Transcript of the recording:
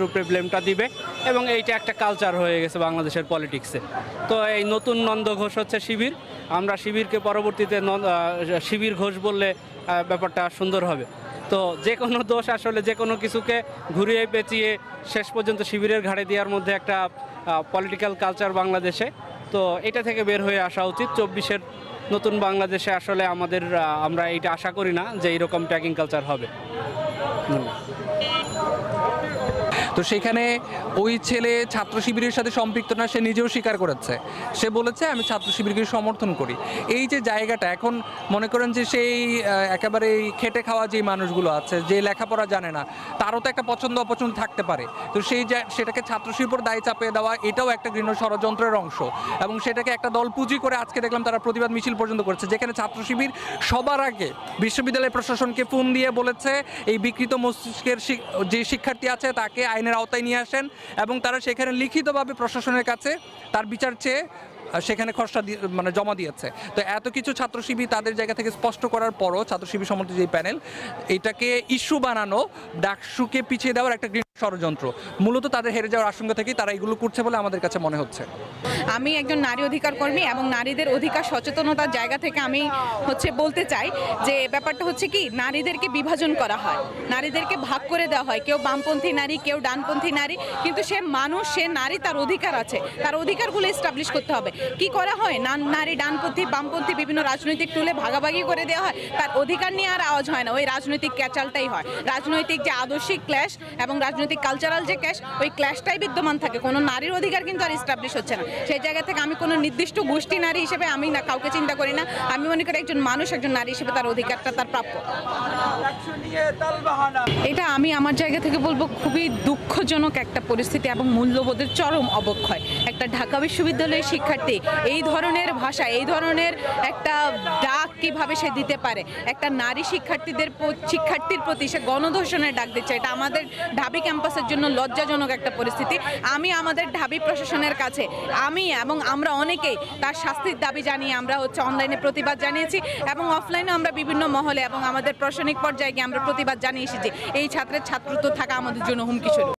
উপরে ব্লেমটা দিবে এবং এইটা একটা কালচার হয়ে গেছে বাংলাদেশের পলিটিক্সে। তো এই নতুন নন্দ ঘোষ হচ্ছে শিবির। আমরা শিবিরকে পরবর্তীতে শিবির ঘোষ বললে ব্যাপারটা সুন্দর হবে। তো যে কোনো দোষ আসলে যে কোনো কিছুকে ঘুরিয়ে পেঁচিয়ে শেষ পর্যন্ত শিবিরের ঘাড়ে দেওয়ার মধ্যে একটা পলিটিক্যাল কালচার বাংলাদেশে। তো এটা থেকে বের হয়ে আসা উচিত। 24-এর নতুন বাংলাদেশে আসলে আমরা এইটা আশা করি না যে এইরকম ট্যাগিং কালচার হবে। তো সেখানে ওই ছেলে ছাত্র শিবিরের সাথে সম্পৃক্ত না, সে নিজেও স্বীকার করেছে। সে বলেছে আমি ছাত্র শিবিরকে সমর্থন করি। এই যে জায়গাটা, এখন মনে করেন যে সেই একেবারে খেটে খাওয়া যে মানুষগুলো আছে, যে লেখাপড়া জানে না, তারও তো একটা পছন্দ অপছন্দ থাকতে পারে। তো সেটাকে ছাত্র শিবির দায় চাপিয়ে দেওয়া, এটাও একটা ঘৃণ্য ষড়যন্ত্রের অংশ। এবং সেটাকে একটা দল পুঁজি করে আজকে দেখলাম তারা প্রতিবাদ মিছিল পর্যন্ত করেছে, যেখানে ছাত্র শিবির সবার আগে বিশ্ববিদ্যালয় প্রশাসনকে ফোন দিয়ে বলেছে এই বিকৃত মস্তিষ্কের যে শিক্ষার্থী আছে তাকে আইনের আওতায় নিয়ে আসেন, এবং তারা সেখানে লিখিতভাবে প্রশাসনের কাছে তার বিচার চেয়ে সেখানে খসড়া জমা দিয়েছে। তো এত কিছু ছাত্র শিবির তাদের জায়গা থেকে স্পষ্ট করার পরও ছাত্র শিবির সমর্থিত যে প্যানেল, এটাকে ইস্যু বানানো, ডাকসুকে পিছিয়ে দেওয়ার একটা ষড়যন্ত্র। মূলত তাদের হেরে যাওয়ার আশঙ্কা থেকেই তারা এগুলো করছে বলে আমাদের কাছে মনে হচ্ছে। আমি একজন নারী অধিকার কর্মী এবং নারীদের অধিকার সচেতনতার জায়গা থেকে আমি বলতে চাই যে ব্যাপারটা হচ্ছে কি, নারীদেরকে বিভাজন করা হয়, নারীদেরকে ভাগ করে দেওয়া হয়, কেউ বামপন্থী নারী, কেউ ডানপন্থী নারী, কিন্তু সে মানুষ, সে নারী, তার অধিকার আছে, তার অধিকারগুলো এস্টাবলিশ করতে হবে। কি করা হয়, নারী ডানপন্থী বামপন্থী বিভিন্ন রাজনৈতিক টুলে ভাগাভাগি করে দেওয়া হয়, তার অধিকার নিয়ে আর আওয়াজ হয় না, ওই রাজনৈতিক ক্যাচালটাই হয়। রাজনৈতিক যে আদর্শিক ক্ল্যাশ এবং রাজনৈতিক কালচারাল যে ক্ল্যাশ, ওই ক্ল্যাশটাই বিদ্যমান থাকে, কোনো নারীর অধিকার কিন্তু আর এস্টাবলিশ হচ্ছে না। সেই জায়গা থেকে আমি কোনো নির্দিষ্ট গোষ্ঠী নারী হিসেবে আমি না কাউকে চিন্তা করি না। আমি মনে করি একজন মানুষ, একজন নারী হিসেবে তার অধিকারটা তার প্রাপ্য। এটা আমি আমার জায়গা থেকে বলবো খুবই দুঃখজনক একটা পরিস্থিতি এবং মূল্যবোধের চরম অবক্ষয়। একটা ঢাকা বিশ্ববিদ্যালয়ের শিক্ষার্থী এই ধরনের ভাষা, এই ধরনের একটা ডাক কিভাবে সে দিতে পারে, একটা নারী শিক্ষার্থীর প্রতি সে গণধর্ষণের ডাক দিচ্ছে, এটা আমাদের ঢাবি ক্যাম্পাসের জন্য লজ্জাজনক একটা পরিস্থিতি। আমি আমাদের ঢাবি প্রশাসনের কাছে এবং আমরা অনেকেই তার শাস্তির দাবি জানিয়ে আমরা অনলাইনে প্রতিবাদ জানিয়েছি এবং অফলাইনে আমরা বিভিন্ন মহলে এবং আমাদের প্রশাসনিক পর্যায়ে গিয়ে আমরা প্রতিবাদ জানিয়ে এসেছি। এই ছাত্রত্ব থাকা আমাদের জন্য হুমকি স্বরূপ।